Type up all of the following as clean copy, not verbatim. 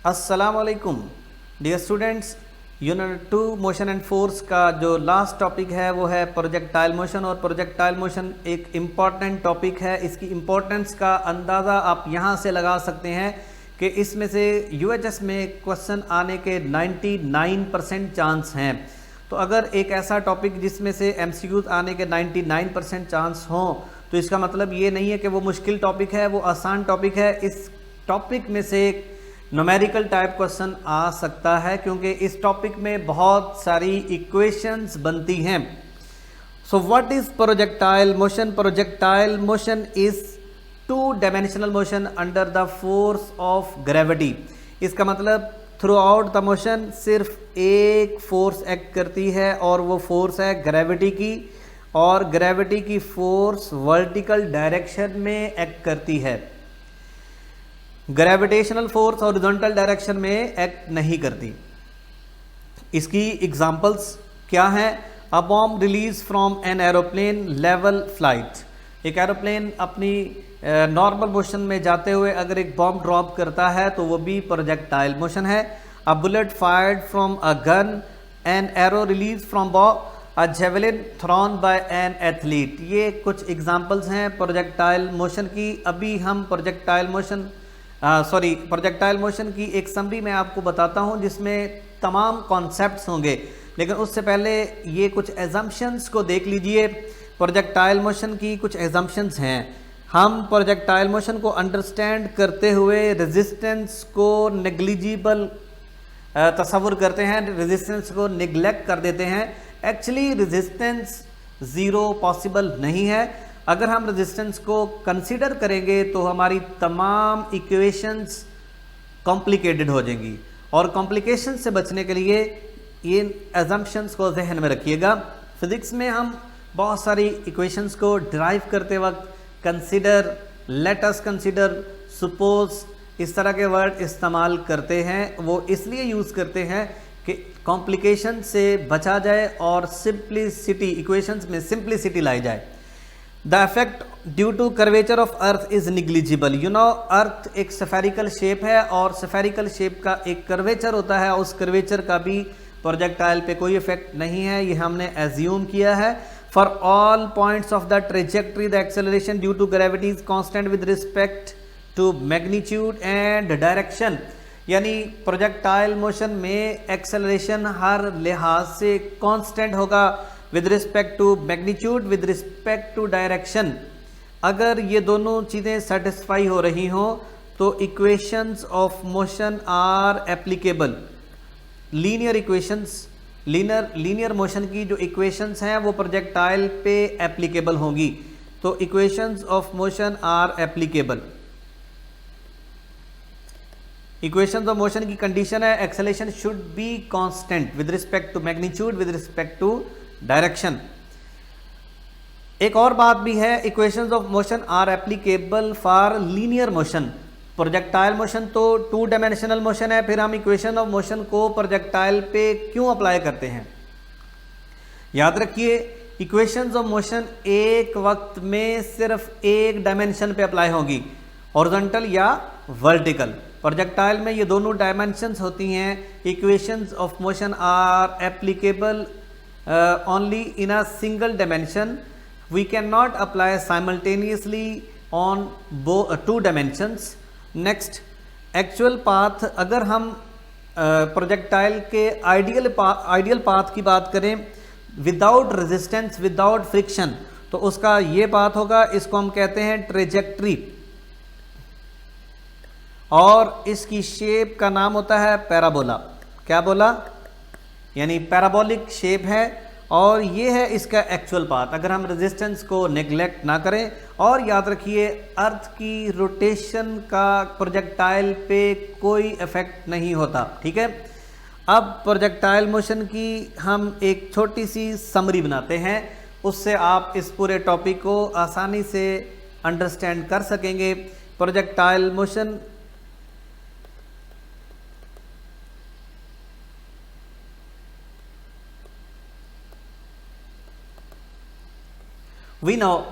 अस्सलाम वालेकुम dear students. Unit 2 motion and force का जो लास्ट टॉपिक है वो है प्रोजेक्टाइल मोशन। और प्रोजेक्टाइल मोशन एक इम्पॉर्टेंट टॉपिक है। इसकी इम्पोर्टेंस का अंदाज़ा आप यहाँ से लगा सकते हैं कि इसमें से यूएचएस में क्वेश्चन आने के 99% चांस हैं। तो अगर एक ऐसा टॉपिक जिसमें से एमसीक्यूज आने के 99% चांस हों तो इसका मतलब ये नहीं है कि वो मुश्किल टॉपिक है, वो आसान टॉपिक है। इस टॉपिक में से न्यूमेरिकल टाइप क्वेश्चन आ सकता है क्योंकि इस टॉपिक में बहुत सारी इक्वेशंस बनती हैं। So what is projectile motion? Projectile motion is to dimensional motion under the force of gravity. इसका मतलब थ्रू आउट द मोशन सिर्फ एक फोर्स एक्ट करती है और वो फोर्स है ग्रेविटी की, और ग्रेविटी की फोर्स वर्टिकल डायरेक्शन में एक्ट करती है। ग्रेविटेशनल फोर्स हॉरिजॉन्टल डायरेक्शन में एक्ट नहीं करती। इसकी एग्जांपल्स क्या हैं? A bomb release from an aeroplane level flight. एक एरोप्लेन अपनी नॉर्मल मोशन में जाते हुए अगर एक बॉम्ब ड्रॉप करता है तो वो भी प्रोजेक्टाइल मोशन है। A bullet fired from a gun, an arrow release from bow, a javelin thrown by an athlete. ये कुछ एग्जांपल्स हैं प्रोजेक्टाइल मोशन की। अभी हम प्रोजेक्टाइल मोशन की एक समरी मैं आपको बताता हूं जिसमें तमाम कॉन्सेप्ट्स होंगे, लेकिन उससे पहले ये कुछ एजम्पशंस को देख लीजिए। प्रोजेक्टाइल मोशन की कुछ एजम्पशंस हैं। हम प्रोजेक्टाइल मोशन को अंडरस्टैंड करते हुए रेजिस्टेंस को नेग्लिजिबल तस्वुर करते हैं, रेजिस्टेंस को निगलेक्ट कर देते हैं। एक्चुअली रेजिस्टेंस ज़ीरो पॉसिबल नहीं है। अगर हम रेजिस्टेंस को कंसीडर करेंगे तो हमारी तमाम इक्वेशंस कॉम्प्लिकेटेड हो जाएंगी, और कॉम्प्लिकेशन से बचने के लिए ये एजम्पशंस को जहन में रखिएगा। फिजिक्स में हम बहुत सारी इक्वेशंस को डिराइव करते वक्त consider, let us consider, suppose, इस तरह के वर्ड इस्तेमाल करते हैं। वो इसलिए यूज़ करते हैं कि कॉम्प्लिकेशन से बचा जाए और सिंप्लिसिटी, इक्वेशंस में सिंप्लिसिटी लाई जाए। The effect due to curvature of earth is negligible. You know, earth एक स्फेरिकल शेप है और स्फेरिकल शेप का एक कर्वेचर होता है। उस कर्वेचर का भी प्रोजेक्टाइल पे कोई इफेक्ट नहीं है, ये हमने एज्यूम किया है। For all points of the trajectory the acceleration due to gravity is constant with respect to magnitude and direction. यानी प्रोजेक्टाइल मोशन में एक्सेलरेशन हर लिहाज से कांस्टेंट होगा with respect to magnitude, with respect to direction. अगर ये दोनों चीज़ें सेटिस्फाई हो रही हों तो equations of motion are applicable. Linear equations, linear motion की जो इक्वेशंस हैं वो प्रोजेक्टाइल पे एप्लीकेबल होंगी। तो equations of motion are applicable. Equations of motion की कंडीशन है acceleration should be constant with respect to magnitude, with respect to direction. एक और बात भी है, equations of motion are applicable for linear motion. Projectile motion तो two dimensional motion है, फिर हम इक्वेशन ऑफ मोशन को प्रोजेक्टाइल पे क्यों अप्लाई करते हैं? याद रखिए, इक्वेशंस ऑफ मोशन एक वक्त में सिर्फ एक डायमेंशन पे अप्लाई होगी, हॉरिजॉन्टल या वर्टिकल। प्रोजेक्टाइल में ये दोनों डायमेंशंस होती हैं। Equations of motion are applicable only in a single dimension. We cannot apply simultaneously on two dimensions. Next, actual path। अगर हम प्रोजेक्टाइल के आइडियल पाथ की बात करें विदाउट रेजिस्टेंस, विदाउट फ्रिक्शन, तो उसका ये पाथ होगा, इसको हम कहते हैं ट्रेजेक्ट्री, और इसकी शेप का नाम होता है पैराबोला। क्या बोला? यानी पैराबोलिक शेप है, और ये है इसका एक्चुअल पाथ अगर हम रेजिस्टेंस को नेग्लेक्ट ना करें। और याद रखिए, अर्थ की रोटेशन का प्रोजेक्टाइल पे कोई इफेक्ट नहीं होता। ठीक है, अब प्रोजेक्टाइल मोशन की हम एक छोटी सी समरी बनाते हैं, उससे आप इस पूरे टॉपिक को आसानी से अंडरस्टैंड कर सकेंगे। प्रोजेक्टाइल मोशन we know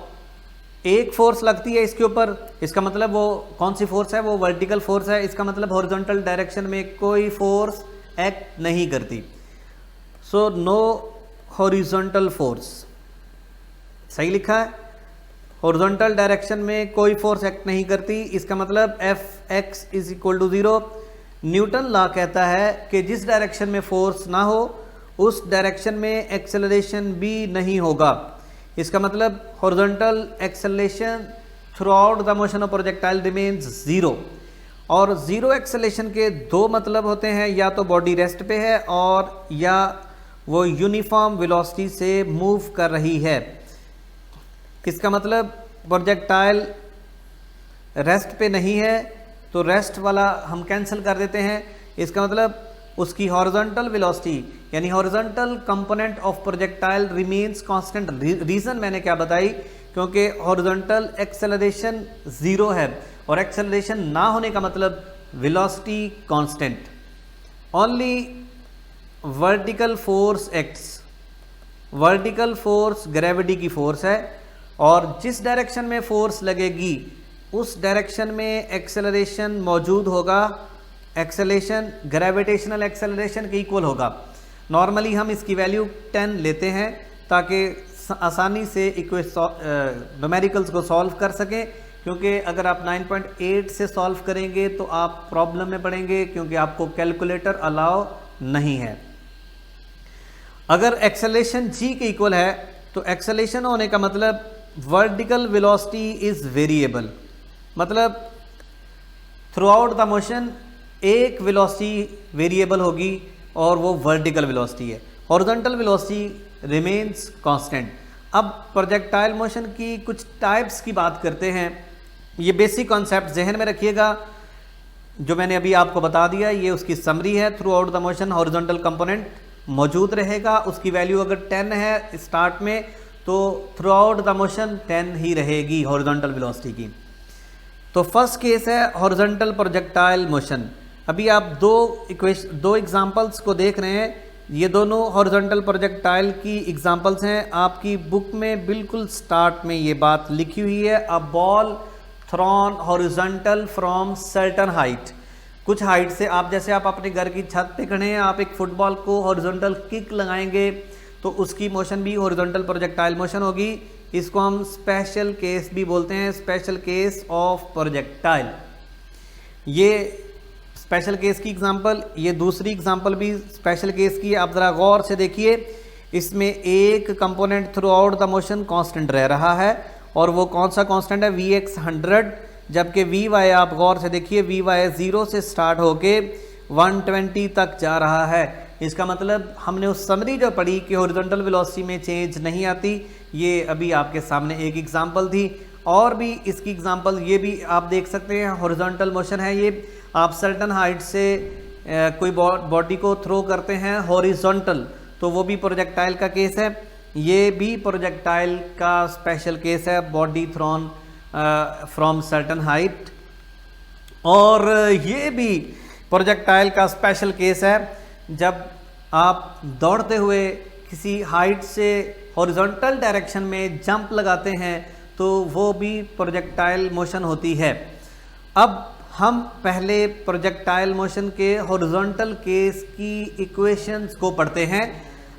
एक फोर्स लगती है इसके ऊपर, इसका मतलब वो कौन सी फोर्स है, वो वर्टिकल फोर्स है, इसका मतलब हॉरिजॉन्टल डायरेक्शन में कोई फोर्स एक्ट नहीं करती। सो नो हॉरिजॉन्टल फोर्स, सही लिखा है, हॉरिजॉन्टल डायरेक्शन में कोई फोर्स एक्ट नहीं करती, इसका मतलब F X is equal to 0। Newton law कहता है कि जिस डायरेक्शन में फोर्स ना हो उस डायरेक्शन में एक्सेलरेशन भी नहीं होगा। इसका मतलब horizontal acceleration through out the motion of projectile remains 0। और 0 एक्सेलरेशन के दो मतलब होते हैं, या तो बॉडी रेस्ट पे है और या वो यूनिफॉर्म वेलोसिटी से मूव कर रही है। इसका मतलब प्रोजेक्टाइल रेस्ट पे नहीं है तो रेस्ट वाला हम कैंसिल कर देते हैं। इसका मतलब उसकी हॉरिजॉन्टल वेलोसिटी यानी horizontal component of projectile remains constant. Reason मैंने क्या बताई, क्योंकि हॉरिजॉन्टल एक्सेलरेशन 0 है और एक्सेलरेशन ना होने का मतलब velocity constant. Only vertical force acts, vertical force gravity की फोर्स है और जिस डायरेक्शन में फोर्स लगेगी उस डायरेक्शन में एक्सेलरेशन मौजूद होगा। एक्सेलरेशन ग्रेविटेशनल एक्सेलरेशन के इक्वल होगा। नॉर्मली हम इसकी वैल्यू 10 लेते हैं ताकि आसानी से न्यूमेरिकल्स को सॉल्व कर सकें, क्योंकि अगर आप 9.8 से सॉल्व करेंगे तो आप प्रॉब्लम में पड़ेंगे, क्योंकि आपको कैलकुलेटर अलाउ नहीं है। अगर एक्सेलरेशन g के इक्वल है तो एक्सेलरेशन होने का मतलब वर्टिकल वेलोसिटी इज वेरिएबल, मतलब थ्रू आउट द मोशन एक वेलोसिटी वेरिएबल होगी और वो वर्टिकल वेलोसिटी है। Horizontal velocity remains constant. अब प्रोजेक्टाइल मोशन की कुछ टाइप्स की बात करते हैं। ये बेसिक कॉन्सेप्ट जहन में रखिएगा, जो मैंने अभी आपको बता दिया ये उसकी समरी है। Through out the motion horizontal component मौजूद रहेगा, उसकी वैल्यू अगर 10 है स्टार्ट में तो थ्रू आउट द मोशन 10 ही रहेगी हॉरिजॉन्टल वेलोसिटी की। तो फर्स्ट केस है हॉरिजॉन्टल प्रोजेक्टाइल मोशन। अभी आप दो एग्जांपल्स को देख रहे हैं, ये दोनों हॉरिजॉन्टल प्रोजेक्टाइल की एग्जांपल्स हैं। आपकी बुक में बिल्कुल स्टार्ट में ये बात लिखी हुई है, a ball thrown horizontal from certain height. कुछ हाइट से, आप जैसे आप अपने घर की छत पे खड़े हैं, आप एक फुटबॉल को हॉरिजॉन्टल किक लगाएंगे तो उसकी मोशन भी हॉरिजॉन्टल प्रोजेक्टाइल मोशन होगी। इसको हम स्पेशल केस भी बोलते हैं, स्पेशल केस ऑफ प्रोजेक्टाइल। ये स्पेशल केस की एग्जांपल, ये दूसरी एग्जांपल भी स्पेशल केस की है। आप ज़रा गौर से देखिए, इसमें एक component through out the motion constant रह रहा है और वो कौन सा कांस्टेंट है, Vx 100, जबकि Vy आप गौर से देखिए Vy 0 से स्टार्ट होके 120 तक जा रहा है। इसका मतलब हमने उस समरी जो पढ़ी कि हॉरिजॉन्टल वेलोसिटी में चेंज नहीं आती, ये अभी आपके सामने एक एग्जांपल थी। और भी इसकी एग्जांपल ये भी आप देख सकते हैं, हॉरिजॉन्टल मोशन है ये, आप सर्टन हाइट से कोई बॉडी को थ्रो करते हैं हॉरिजॉन्टल, तो वो भी प्रोजेक्टाइल का केस है। ये भी प्रोजेक्टाइल का स्पेशल केस है, body thrown from certain height. और ये भी प्रोजेक्टाइल का स्पेशल केस है, जब आप दौड़ते हुए किसी हाइट से हॉरिजॉन्टल डायरेक्शन में जंप लगाते हैं तो वो भी प्रोजेक्टाइल मोशन होती है। अब हम पहले प्रोजेक्टाइल मोशन के हॉरिजॉन्टल केस की इक्वेशंस को पढ़ते हैं।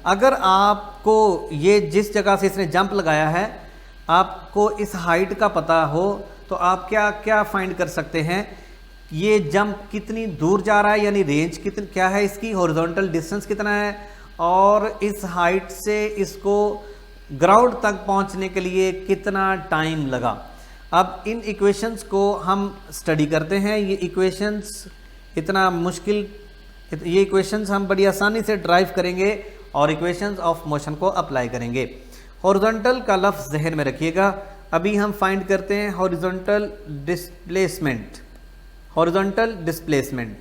अगर आपको ये जिस जगह से इसने जंप लगाया है, आपको इस हाइट का पता हो तो आप क्या क्या फाइंड कर सकते हैं, ये जंप कितनी दूर जा रहा है, यानी रेंज कितनी क्या है इसकी, हॉरिजॉन्टल डिस्टेंस कितना है, और इस हाइट से इसको ग्राउंड तक पहुंचने के लिए कितना टाइम लगा। अब इन इक्वेशंस को हम स्टडी करते हैं। ये इक्वेशंस इतना मुश्किल, ये इक्वेशंस हम बड़ी आसानी से ड्राइव करेंगे और इक्वेशंस ऑफ मोशन को अप्लाई करेंगे। हॉरिजॉन्टल का लफ्ज़ जहन में रखिएगा। अभी हम फाइंड करते हैं horizontal displacement. Horizontal displacement,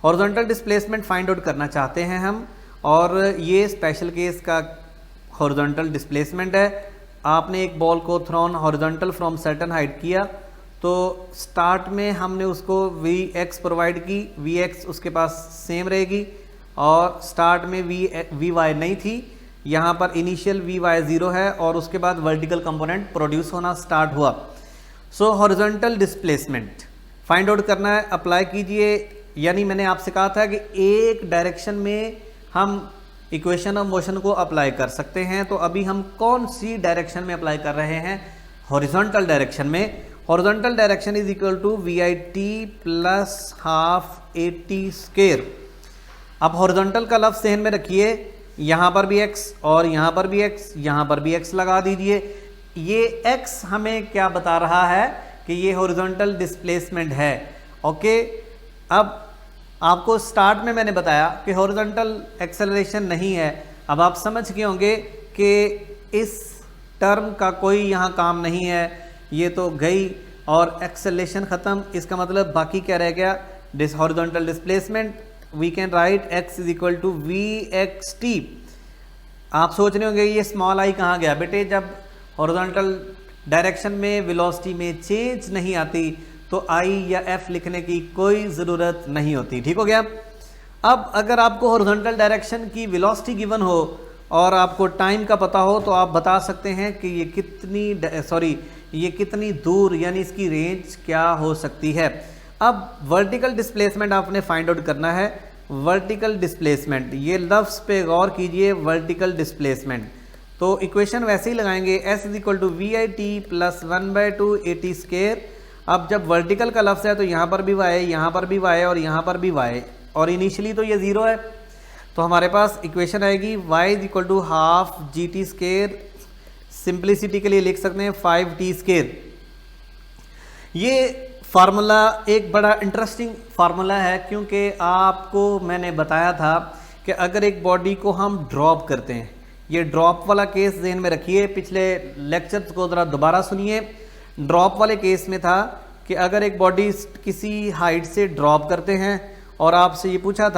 horizontal displacement find out करना चाहते हैं हम, और ये स्पेशल केस का हॉरिजॉन्टल डिस्प्लेसमेंट है। आपने एक बॉल को thrown horizontal from certain height किया, तो स्टार्ट में हमने उसको Vx प्रोवाइड की, Vx उसके पास सेम रहेगी, और स्टार्ट में Vy नहीं थी, यहाँ पर इनिशियल वी वाई 0 है और उसके बाद वर्टिकल कंपोनेंट प्रोड्यूस होना स्टार्ट हुआ। सो हॉरिजॉन्टल डिस्प्लेसमेंट फाइंड आउट करना है, अप्लाई कीजिए। यानी मैंने आपसे कहा था कि एक डायरेक्शन में हम इक्वेशन ऑफ मोशन को अप्लाई कर सकते हैं, तो अभी हम कौन सी डायरेक्शन में अप्लाई कर रहे हैं? हॉरिजॉन्टल डायरेक्शन में। Horizontal direction is equal to V I T plus half A T square. अब हॉरिजॉन्टल का लफ्ज़ ज़हन में रखिए, यहाँ पर भी x और यहाँ पर भी x, यहाँ पर भी x लगा दीजिए। ये x हमें क्या बता रहा है कि ये हॉरिजॉन्टल डिस्प्लेसमेंट है। ओके, अब आपको स्टार्ट में मैंने बताया कि हॉरिजॉन्टल एक्सेलरेशन नहीं है। अब आप समझ गए होंगे कि इस टर्म का कोई यहाँ काम नहीं है, ये तो गई और एक्सेलरेशन ख़त्म। इसका मतलब बाकी क्या रह गया? This horizontal displacement we can write x is equal to V X T. आप सोच रहे होंगे ये स्मॉल आई कहाँ गया? बेटे जब हॉरिजॉन्टल डायरेक्शन में वेलोसिटी में चेंज नहीं आती तो i या f लिखने की कोई ज़रूरत नहीं होती। ठीक हो गया? अब अगर आपको हॉरिजॉन्टल डायरेक्शन की वेलोसिटी गिवन हो और आपको टाइम का पता हो तो आप बता सकते हैं कि ये कितनी दूर, यानी इसकी रेंज क्या हो सकती है। अब वर्टिकल डिस्प्लेसमेंट आपने फाइंड आउट करना है। वर्टिकल डिस्प्लेसमेंट, ये लफ्ज़ पे गौर कीजिए, वर्टिकल डिस्प्लेसमेंट। तो इक्वेशन वैसे ही लगाएंगे, s is equal to V I T plus 1/2 A T square. अब जब वर्टिकल का लफ्ज़ है तो यहाँ पर भी y है, यहाँ पर भी y है और यहाँ पर भी y है, और इनिशियली तो ये 0 है, तो हमारे पास इक्वेशन आएगी y is equal to half G T square. Simplicity के लिए लिख सकते हैं 5t स्क्वायर। ये फार्मूला एक बड़ा इंटरेस्टिंग फार्मूला है, क्योंकि आपको मैंने बताया था कि अगर एक बॉडी को हम ड्रॉप करते हैं, ये ड्रॉप वाला केस ज़हन में रखिए, पिछले लेक्चर्स को ज़रा दोबारा सुनिए। ड्रॉप वाले केस में था कि अगर एक बॉडी किसी हाइट से ड्रॉप करते हैं और आपसे ये पूछा